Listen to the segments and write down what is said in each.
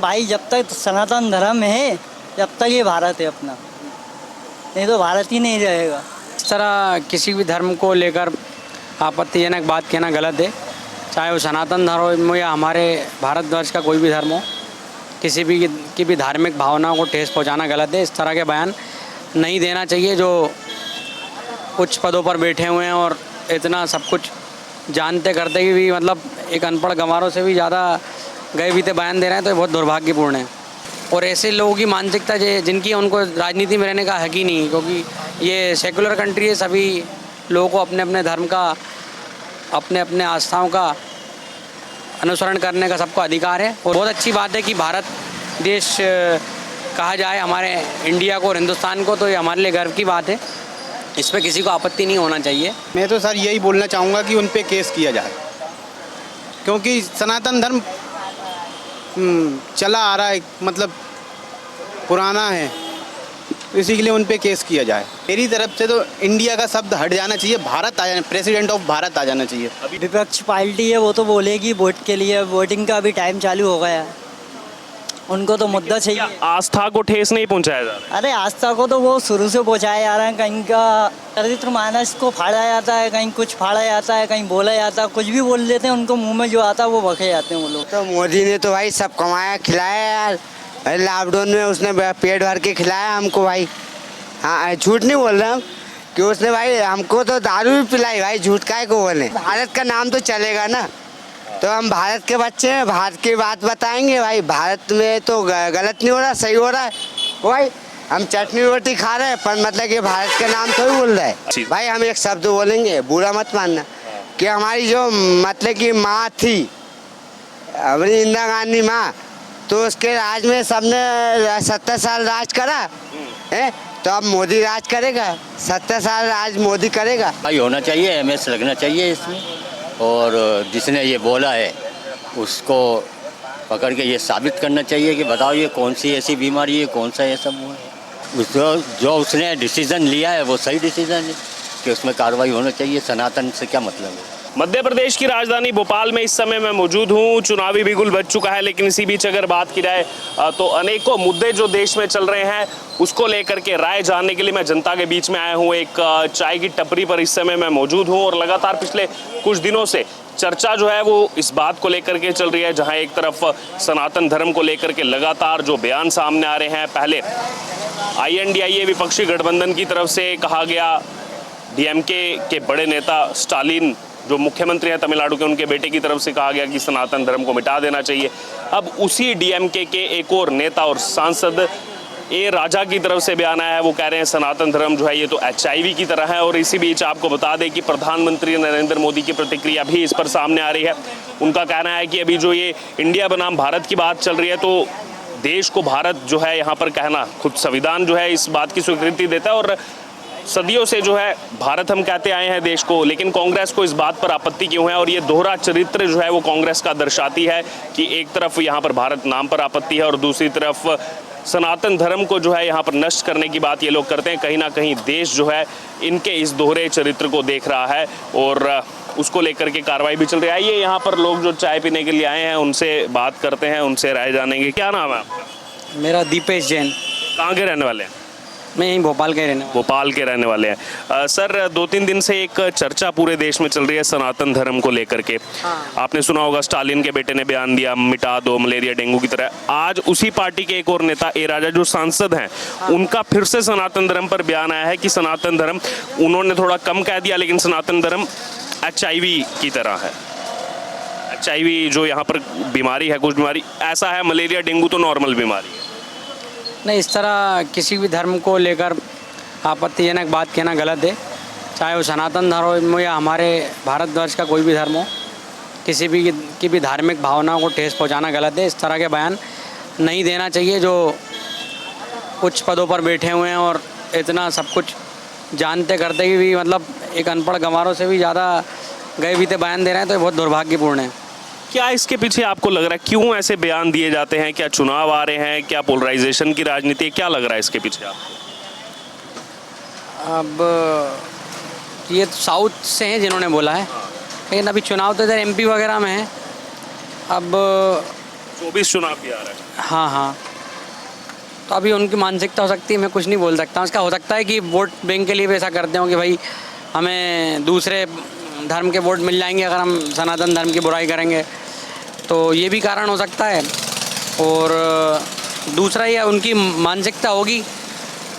भाई जब तक सनातन धर्म है जब तक ये भारत है अपना, नहीं तो भारत ही नहीं रहेगा। इस तरह किसी भी धर्म को लेकर आपत्तिजनक बात कहना गलत है, चाहे वो सनातन धर्म हो या हमारे भारतवर्ष का कोई भी धर्म हो। किसी भी की भी धार्मिक भावनाओं को ठेस पहुंचाना गलत है। इस तरह के बयान नहीं देना चाहिए जो उच्च पदों पर बैठे हुए हैं और इतना सब कुछ जानते करते भी मतलब एक अनपढ़ गंवारों से भी ज़्यादा गए बीते बयान दे रहे हैं, तो ये बहुत दुर्भाग्यपूर्ण है। और ऐसे लोगों की मानसिकता जिनकी उनको राजनीति में रहने का हक ही नहीं, क्योंकि ये सेकुलर कंट्री है। सभी लोगों को अपने अपने धर्म का, अपने अपने आस्थाओं का अनुसरण करने का सबको अधिकार है। और बहुत अच्छी बात है कि भारत देश कहा जाए हमारे इंडिया को और हिंदुस्तान को, तो ये हमारे लिए गर्व की बात है। इस पर किसी को आपत्ति नहीं होना चाहिए। मैं तो सर यही बोलना चाहूँगा कि उन पे केस किया जाए, क्योंकि सनातन धर्म चला आ रहा है, मतलब पुराना है, इसी के लिए उन पे केस किया जाए। मेरी तरफ से तो इंडिया का शब्द हट जाना चाहिए, भारत आ जाना, प्रेसिडेंट ऑफ भारत आ जाना चाहिए। विपक्ष पार्टी है वो तो बोलेगी वोट के लिए, वोटिंग का भी टाइम चालू हो गया है, उनको तो मुद्दा चाहिए। आस्था को ठेस नहीं पहुंचाया जा रहा है। अरे आस्था को तो वो शुरू से पहुँचाया जा रहा है, कहीं का चरित्र मानस को फाड़ा जाता है, कहीं कुछ फाड़ा जाता है, कहीं बोला जाता है, कुछ भी बोल देते हैं, उनको मुंह में जो आता है वो बखे जाते हैं वो लोग। तो मोदी ने तो भाई सब कमाया खिलाया यार, लॉकडाउन में उसने पेट भर के खिलाया हमको भाई। हाँ, झूठ नहीं बोल रहे हम कि उसने भाई हमको तो दारू भी पिलाई भाई, झूठ काहे को बोले। भारत का नाम तो चलेगा ना, तो हम भारत के बच्चे हैं, भारत की बात बताएंगे भाई। भारत में तो गलत नहीं हो रहा, सही हो रहा है भाई। हम चटनी रोटी खा रहे हैं, पर मतलब कि भारत का नाम थोड़ी बोल रहा है भाई। हम एक शब्द बोलेंगे, बुरा मत मानना, कि हमारी जो मतलब कि माँ थी अपनी इंदिरा गांधी माँ, तो उसके राज में सबने 70 साल राज करा है, तो अब मोदी राज करेगा, 70 साल राज मोदी करेगा भाई। होना चाहिए, एमएस लगना चाहिए इसमें, और जिसने ये बोला है उसको पकड़ के ये साबित करना चाहिए कि बताओ ये कौन सी ऐसी बीमारी है, कौन सा ऐसा वो है। जो उसने डिसीज़न लिया है वो सही डिसीज़न है कि उसमें कार्रवाई होना चाहिए। सनातन से क्या मतलब है। मध्य प्रदेश की राजधानी भोपाल में इस समय मैं मौजूद हूं। चुनावी बिगुल बज चुका है, लेकिन इसी बीच अगर बात की जाए तो अनेकों मुद्दे जो देश में चल रहे हैं उसको लेकर के राय जानने के लिए मैं जनता के बीच में आया हूं। एक चाय की टपरी पर इस समय मैं मौजूद हूं और लगातार पिछले कुछ दिनों से चर्चा जो है वो इस बात को लेकर के चल रही है, जहां एक तरफ सनातन धर्म को लेकर के लगातार जो बयान सामने आ रहे हैं। पहले INDIA विपक्षी गठबंधन की तरफ से कहा गया, DMK के बड़े नेता स्टालिन जो मुख्यमंत्री हैं तमिलनाडु के, उनके बेटे की तरफ से कहा गया कि सनातन धर्म को मिटा देना चाहिए। अब उसी DMK के एक और नेता और सांसद ए राजा की तरफ से बयान आया है, वो कह रहे हैं सनातन धर्म जो है ये तो HIV की तरह है। और इसी बीच आपको बता दें कि प्रधानमंत्री नरेंद्र मोदी की प्रतिक्रिया भी इस पर सामने आ रही है। उनका कहना है कि अभी जो ये इंडिया बनाम भारत की बात चल रही है, तो देश को भारत जो है यहाँ पर कहना, खुद संविधान जो है इस बात की स्वीकृति देता है और सदियों से जो है भारत हम कहते आए हैं देश को, लेकिन कांग्रेस को इस बात पर आपत्ति क्यों है। और ये दोहरा चरित्र जो है वो कांग्रेस का दर्शाती है कि एक तरफ यहाँ पर भारत नाम पर आपत्ति है और दूसरी तरफ सनातन धर्म को जो है यहाँ पर नष्ट करने की बात ये लोग करते हैं। कहीं ना कहीं देश जो है इनके इस दोहरे चरित्र को देख रहा है और उसको लेकर के कार्रवाई भी चल रही है। आइए यहाँ पर लोग जो चाय पीने के लिए आए हैं उनसे बात करते हैं, उनसे राय जानेंगे। क्या नाम है आपका? मेरा दीपेश जैन। कहाँ के रहने वाले हैं? मैं यहीं भोपाल के रहने वाले हैं। सर, 2-3 दिन से एक चर्चा पूरे देश में चल रही है सनातन धर्म को लेकर के। आपने सुना होगा स्टालिन के बेटे ने बयान दिया, मिटा दो मलेरिया डेंगू की तरह। आज उसी पार्टी के एक और नेता ए राजा जो सांसद हैं, उनका फिर से सनातन धर्म पर बयान आया है कि सनातन धर्म, उन्होंने थोड़ा कम कह दिया, लेकिन सनातन धर्म HIV की तरह है। HIV जो यहाँ पर बीमारी है, कुछ बीमारी ऐसा है, मलेरिया डेंगू तो नॉर्मल बीमारी है। नहीं, इस तरह किसी भी धर्म को लेकर आपत्तिजनक बात कहना गलत है, चाहे वो सनातन धर्म हो या हमारे भारतवर्ष का कोई भी धर्म हो। किसी भी की भी धार्मिक भावनाओं को ठेस पहुंचाना गलत है। इस तरह के बयान नहीं देना चाहिए जो उच्च पदों पर बैठे हुए हैं और इतना सब कुछ जानते करते भी मतलब एक अनपढ़ गंवारों से भी ज़्यादा गए बीते बयान दे रहे हैं, तो ये बहुत दुर्भाग्यपूर्ण है। क्या इसके पीछे आपको लग रहा है, क्यों ऐसे बयान दिए जाते हैं? क्या चुनाव आ रहे हैं? क्या पोलराइजेशन की राजनीति है? क्या लग रहा है इसके पीछे आपको? अब ये साउथ से हैं जिन्होंने बोला है, लेकिन अभी चुनाव तो इधर MP वगैरह में है। अब 24 चुनाव भी आ रहा है। हाँ हाँ, तो अभी उनकी मानसिकता हो सकती है, मैं कुछ नहीं बोल सकता। उसका हो सकता है कि वोट बैंक के लिए भी ऐसा करते हो कि भाई हमें दूसरे धर्म के वोट मिल जाएंगे अगर हम सनातन धर्म की बुराई करेंगे, तो ये भी कारण हो सकता है। और दूसरा ये उनकी मानसिकता होगी,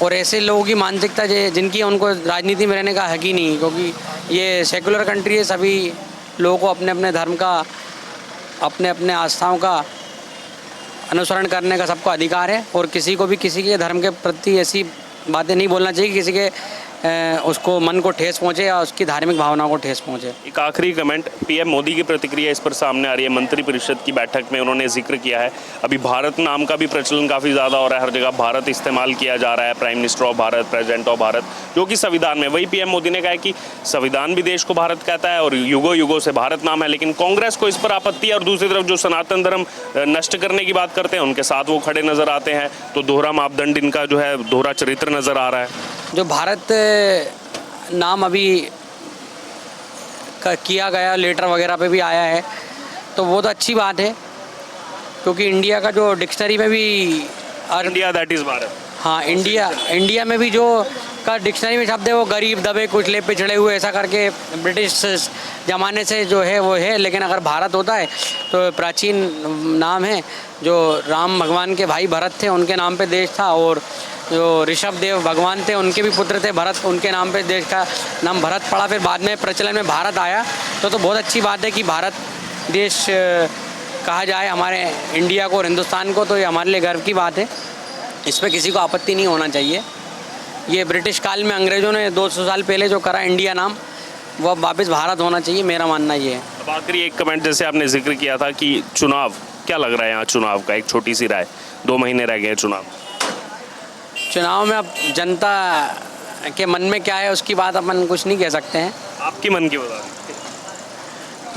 और ऐसे लोगों की मानसिकता जिनकी उनको राजनीति में रहने का हक ही नहीं, क्योंकि ये सेकुलर कंट्री है। सभी लोगों को अपने अपने धर्म का, अपने अपने आस्थाओं का अनुसरण करने का सबको अधिकार है, और किसी को भी किसी के धर्म के प्रति ऐसी बातें नहीं बोलना चाहिए किसी के उसको मन को ठेस पहुंचे या उसकी धार्मिक भावनाओं को ठेस पहुंचे। एक आखिरी कमेंट, पीएम मोदी की प्रतिक्रिया इस पर सामने आ रही है। मंत्रिपरिषद की बैठक में उन्होंने जिक्र किया है, अभी भारत नाम का भी प्रचलन काफ़ी ज़्यादा हो रहा है, हर जगह भारत इस्तेमाल किया जा रहा है, prime minister of Bharat, president of Bharat, जो कि संविधान में। वही पीएम मोदी ने कहा है कि संविधान भी देश को भारत कहता है और युगों युगों से भारत नाम है, लेकिन कांग्रेस को इस पर आपत्ति है। और दूसरी तरफ जो सनातन धर्म नष्ट करने की बात करते हैं, उनके साथ वो खड़े नजर आते हैं। तो दोहरा मापदंड इनका जो है, दोहरा चरित्र नजर आ रहा है। जो भारत नाम अभी किया गया, लेटर वगैरह पे भी आया है, तो वो तो अच्छी बात है, क्योंकि इंडिया का जो डिक्शनरी में भी इंडिया दैट इज भारत। हाँ, इंडिया में भी जो का डिक्शनरी में शब्द है वो गरीब, दबे कुचले, पिछड़े हुए, ऐसा करके ब्रिटिश ज़माने से जो है वो है। लेकिन अगर भारत होता है तो प्राचीन नाम है, जो राम भगवान के भाई भरत थे उनके नाम पे देश था, और जो ऋषभ देव भगवान थे उनके भी पुत्र थे भरत, उनके नाम पे देश का नाम भरत पड़ा। फिर बाद में प्रचलन में भारत आया, तो बहुत अच्छी बात है कि भारत देश कहा जाए हमारे इंडिया को और हिंदुस्तान को, तो ये हमारे लिए गर्व की बात है। इस पर किसी को आपत्ति नहीं होना चाहिए। ये ब्रिटिश काल में अंग्रेज़ों ने 200 साल पहले जो करा इंडिया नाम, वो अब वापस भारत होना चाहिए, मेरा मानना ये है। अब आखिरी एक कमेंट, जैसे आपने जिक्र किया था कि चुनाव, क्या लग रहा है यहाँ चुनाव का? एक छोटी सी राय, 2 महीने रह गए चुनाव। चुनाव में अब जनता के मन में क्या है उसकी बात अपन कुछ नहीं कह सकते हैं। आपकी मन की बता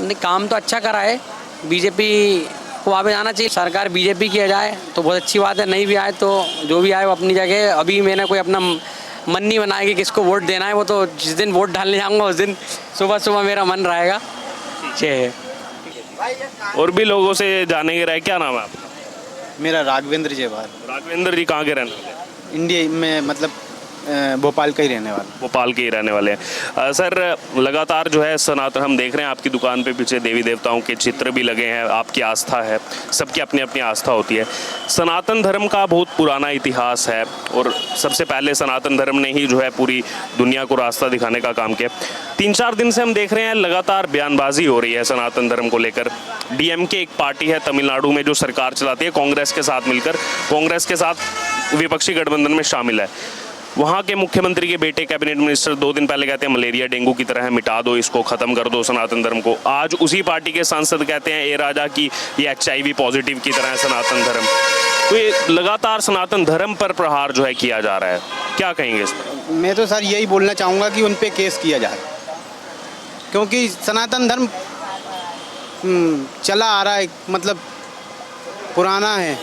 नहीं, काम तो अच्छा करा है, बीजेपी को वापस आना चाहिए, सरकार बीजेपी की आ जाए तो बहुत अच्छी बात है, नहीं भी आए तो जो भी आए वो अपनी जगह। अभी मैंने कोई अपना मन नहीं बनाया कि किसको वोट देना है, वो तो जिस दिन वोट डालने जाऊँगा उस दिन सुबह सुबह मेरा मन रहेगा। और भी लोगों से जानेंगे राय। क्या नाम है आपका? मेरा राघवेंद्र जेवार। राघवेंद्र जी कहाँ के रहने वाले हैं? इंडिया में मतलब भोपाल का ही रहने वाला। भोपाल के ही रहने वाले हैं। सर, लगातार जो है सनातन, हम देख रहे हैं आपकी दुकान पे पीछे देवी देवताओं के चित्र भी लगे हैं, आपकी आस्था है, सबकी अपनी अपनी आस्था होती है। सनातन धर्म का बहुत पुराना इतिहास है, और सबसे पहले सनातन धर्म ने ही जो है पूरी दुनिया को रास्ता दिखाने का काम किया। 3-4 दिन से हम देख रहे हैं लगातार बयानबाजी हो रही है सनातन धर्म को लेकर। डीएमके एक पार्टी है तमिलनाडु में जो सरकार चलाती है कांग्रेस के साथ मिलकर, कांग्रेस के साथ विपक्षी गठबंधन में शामिल है। वहाँ के मुख्यमंत्री के बेटे कैबिनेट मिनिस्टर 2 दिन पहले कहते हैं मलेरिया डेंगू की तरह है, मिटा दो इसको, ख़त्म कर दो सनातन धर्म को। आज उसी पार्टी के सांसद कहते हैं ए राजा की ये HIV पॉजिटिव की तरह है सनातन धर्म। तो ये लगातार सनातन धर्म पर प्रहार जो है किया जा रहा है, क्या कहेंगे इस पर? मैं तो सर यही बोलना चाहूँगा कि उन पे केस किया जाए, क्योंकि सनातन धर्म चला आ रहा है, मतलब पुराना है,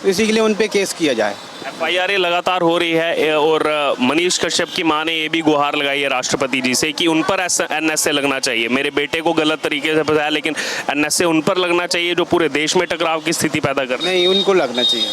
इसी के लिए उन पे केस किया जाए। FIR लगातार हो रही है, और मनीष कश्यप की मां ने ये भी गुहार लगाई है राष्ट्रपति जी से कि उन पर NSA लगना चाहिए। मेरे बेटे को गलत तरीके से बताया, लेकिन NSA उन पर लगना चाहिए जो पूरे देश में टकराव की स्थिति पैदा कर रहे हैं। नहीं, उनको लगना चाहिए,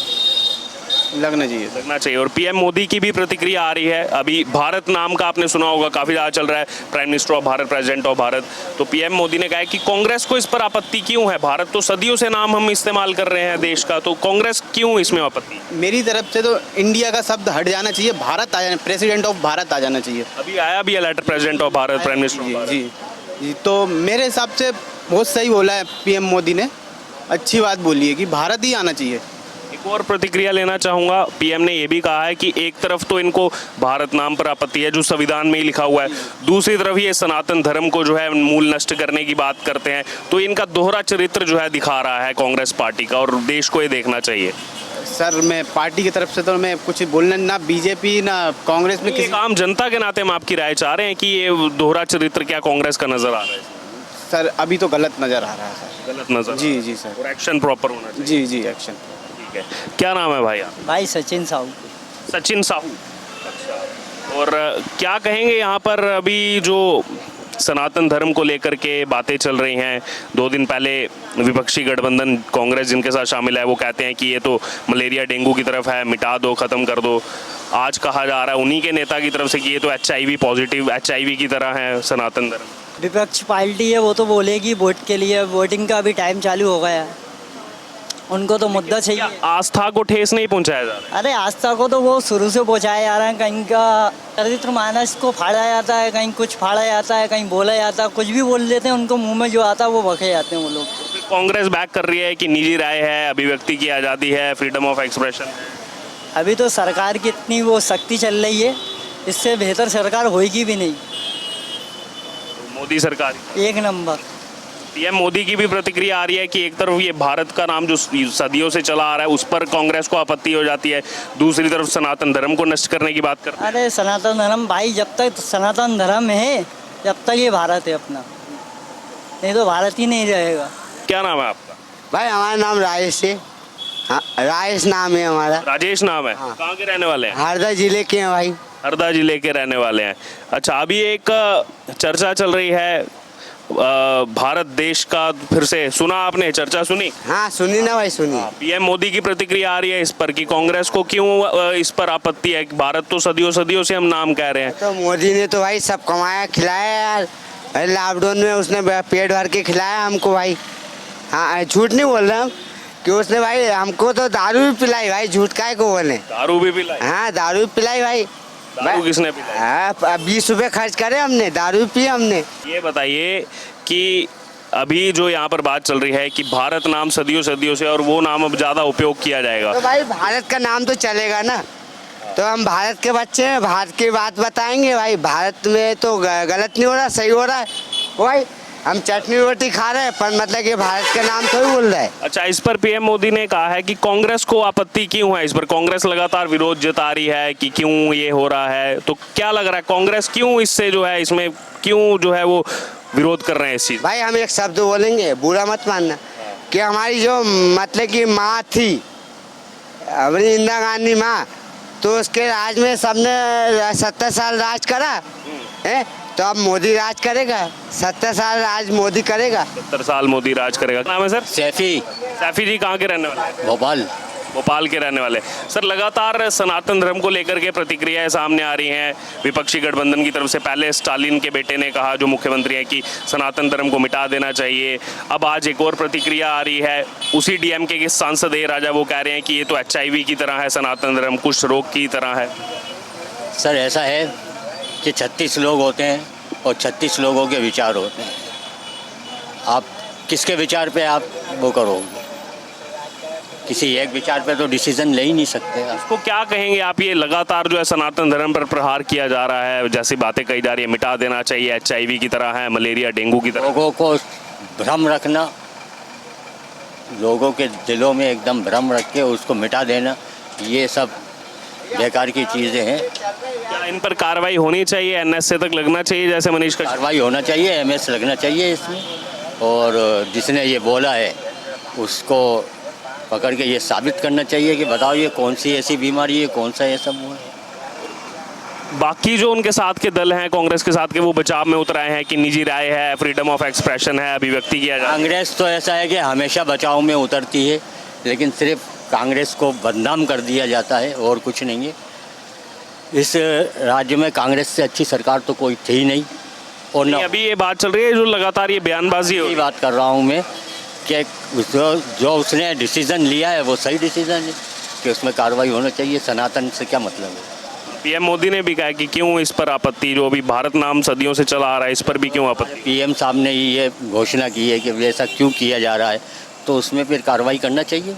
लगना चाहिए। और पीएम मोदी की भी प्रतिक्रिया आ रही है। अभी भारत नाम का आपने सुना होगा, काफी ज्यादा चल रहा है, prime minister of Bharat, president of Bharat. तो पीएम मोदी ने कहा है कि कांग्रेस को इस पर आपत्ति क्यों है? भारत तो सदियों से नाम हम इस्तेमाल कर रहे हैं देश का, तो कांग्रेस क्यों इसमें आपत्ति? मेरी तरफ से तो इंडिया का शब्द हट जाना चाहिए, भारत आ जाना, प्रेसिडेंट ऑफ भारत आ जाना चाहिए। अभी आया भी है letter, president of Bharat, prime minister. जी जी, तो मेरे हिसाब से बहुत सही बोला है पीएम मोदी ने, अच्छी बात बोली है कि भारत ही आना चाहिए। एक और प्रतिक्रिया लेना चाहूँगा। पीएम ने ये भी कहा है कि एक तरफ तो इनको भारत नाम पर आपत्ति है जो संविधान में ही लिखा हुआ है, दूसरी तरफ ये सनातन धर्म को जो है मूल नष्ट करने की बात करते हैं। तो इनका दोहरा चरित्र जो है दिखा रहा है कांग्रेस पार्टी का, और देश को ये देखना चाहिए। सर, मैं पार्टी की तरफ से तो मैं कुछ बोलना, ना बीजेपी ना कांग्रेस में किसी, आम जनता के नाते हम आपकी राय चाह रहे हैं कि ये दोहरा चरित्र क्या कांग्रेस का नजर आ रहा है? सर अभी तो गलत नज़र आ रहा है सर, गलत नजर। जी जी सर, और एक्शन प्रॉपर होना चाहिए। जी जी एक्शन। ठीक है, क्या नाम है भाई आप? भाई सचिन साहू। सचिन साहू। अच्छा, और क्या कहेंगे यहाँ पर अभी जो सनातन धर्म को लेकर के बातें चल रही हैं। 2 दिन पहले विपक्षी गठबंधन कांग्रेस जिनके साथ शामिल है वो कहते हैं कि ये तो मलेरिया डेंगू की तरफ है, मिटा दो, ख़त्म कर दो। आज कहा जा रहा है उन्हीं के नेता की तरफ से कि ये तो HIV पॉजिटिव, HIV की तरह है सनातन धर्म। विपक्ष पार्टी है वो तो बोलेगी वोट के लिए, वोटिंग का भी टाइम चालू हो गया है, उनको तो मुद्दा चाहिए। आस्था को ठेस नहीं पहुंचाया जा रहा है। अरे आस्था को तो वो शुरू से पहुँचाया जा रहा है, कहीं का चरित्र मानस को फाड़ा जाता है, कहीं कुछ फाड़ा जाता है, कहीं बोला जाता है, कुछ भी बोल देते हैं, उनको मुंह में जो आता है वो बके जाते हैं वो लोग। कांग्रेस बैक कर रही है कि निजी राय है, अभिव्यक्ति की आज़ादी है, फ्रीडम ऑफ एक्सप्रेशन है। अभी तो सरकार की इतनी वो शक्ति चल रही है, इससे बेहतर सरकार होएगी भी नहीं। मोदी सरकार, एक नंबर। पीएम मोदी की भी प्रतिक्रिया आ रही है कि एक तरफ ये भारत का नाम जो सदियों से चला आ रहा है उस पर कांग्रेस को आपत्ति हो जाती है, दूसरी तरफ सनातन धर्म को नष्ट करने की बात कर। अरे सनातन धर्म भाई, जब तक सनातन धर्म है जब तक ये भारत है अपना, नहीं तो भारत ही नहीं रहेगा। क्या नाम है आपका? भाई हमारा नाम राजेश है। हाँ, राजेश नाम है हमारा। राजेश नाम है। हाँ। कहाँ के रहने वाले हैं? हरदा जिले के हैं भाई। हरदा जिले के रहने वाले हैं। अच्छा, अभी एक चर्चा चल रही है भारत देश का, फिर से सुना आपने, चर्चा सुनी? हाँ सुनी ना भाई, सुनी। पीएम मोदी की प्रतिक्रिया आ रही है इस पर कि कांग्रेस को क्यों इस पर आपत्ति है कि भारत तो सदियों से हम नाम कह रहे हैं। तो मोदी ने तो भाई सब कमाया खिलाया यार, लॉकडाउन में उसने पेट भर के खिलाया हमको भाई। हाँ झूठ नहीं बोल रहा हम, कि उसने भाई हमको तो दारू भी पिलाई भाई, झूठ काहे को बोले। दारू भी पिलाई? हाँ दारू भी पिलाई भाई। दारू किसने पिलाई? हाँ 20 रुपए खर्च करे हमने, दारू पी हमने। ये बताइए कि अभी जो यहाँ पर बात चल रही है कि भारत नाम सदियों से और वो नाम अब ज़्यादा उपयोग किया जाएगा, तो भाई भारत का नाम तो चलेगा ना, तो हम भारत के बच्चे हैं, भारत की बात बताएंगे भाई। भारत में तो गलत नहीं हो रहा, सही हो रहा है भाई। हम चटनी रोटी खा रहे हैं पर मतलब कि भारत का नाम थोड़ी बोल रहा है। अच्छा, इस पर पीएम मोदी ने कहा है कि कांग्रेस को आपत्ति क्यों है इस पर? कांग्रेस लगातार विरोध जता रही है कि क्यों ये हो रहा है, तो क्या लग रहा है कांग्रेस क्यों इससे जो है, इसमें क्यों जो है वो विरोध कर रहे हैं इस चीज? भाई हम एक शब्द बोलेंगे, बुरा मत मानना, कि हमारी जो मतलब कि माँ थी अपनी इंदिरा गांधी माँ, तो उसके राज में सबने 70 साल राज करा है, तो अब मोदी राज करेगा। 70 साल राज मोदी करेगा। 70 साल मोदी राज करेगा। क्या नाम है सर? सैफी जी कहाँ के रहने वाले? भोपाल के रहने वाले। सर, लगातार सनातन धर्म को लेकर के प्रतिक्रियाएं सामने आ रही हैं विपक्षी गठबंधन की तरफ से। पहले स्टालिन के बेटे ने कहा, जो मुख्यमंत्री हैं, कि सनातन धर्म को मिटा देना चाहिए। अब आज एक और प्रतिक्रिया आ रही है, उसी डीएमके के सांसद ए राजा, वो कह रहे हैं कि ये तो HIV की तरह है सनातन धर्म, कुष्ठ रोग की तरह है। सर ऐसा है कि 36 लोग होते हैं और 36 लोगों के विचार होते हैं। आप किसके विचार पे आप वो करोगे? किसी एक विचार पे तो डिसीजन ले ही नहीं सकते। इसको क्या कहेंगे आप? ये लगातार जो है सनातन धर्म पर प्रहार किया जा रहा है, जैसी बातें कही जा रही है, मिटा देना चाहिए, HIV की तरह है, मलेरिया डेंगू की तरह। लोगों को भ्रम रखना, लोगों के दिलों में एकदम भ्रम रख के उसको मिटा देना, ये सब बेकार की चीज़ें हैं। क्या इन पर कार्रवाई होनी चाहिए? NSA तक लगना चाहिए, जैसे मनीष का कार्रवाई होना चाहिए, MS लगना चाहिए इसमें, और जिसने ये बोला है उसको पकड़ के ये साबित करना चाहिए कि बताओ ये कौन सी ऐसी बीमारी है, कौन सा ऐसा वो है। बाकी जो उनके साथ के दल हैं, कांग्रेस के साथ के, वो बचाव में उतर आए हैं कि निजी राय है, फ्रीडम ऑफ एक्सप्रेशन है, अभिव्यक्ति किया जाए। कांग्रेस तो ऐसा है कि हमेशा बचाव में उतरती है, लेकिन सिर्फ कांग्रेस को बदनाम कर दिया जाता है और कुछ नहीं है। इस राज्य में कांग्रेस से अच्छी सरकार तो कोई थी ही नहीं। और न अभी ये बात चल रही है जो लगातार ये बयानबाजी हो, बात कर रहा हूँ मैं कि जो उसने डिसीज़न लिया है वो सही डिसीज़न है कि उसमें कार्रवाई होना चाहिए। सनातन से क्या मतलब है? पीएम मोदी ने भी कहा कि क्यों इस पर आपत्ति, जो अभी भारत नाम सदियों से चला आ रहा है, इस पर भी क्यों आपत्ति? PM साहब ने ये घोषणा की है कि ऐसा क्यों किया जा रहा है, तो उसमें फिर कार्रवाई करना चाहिए।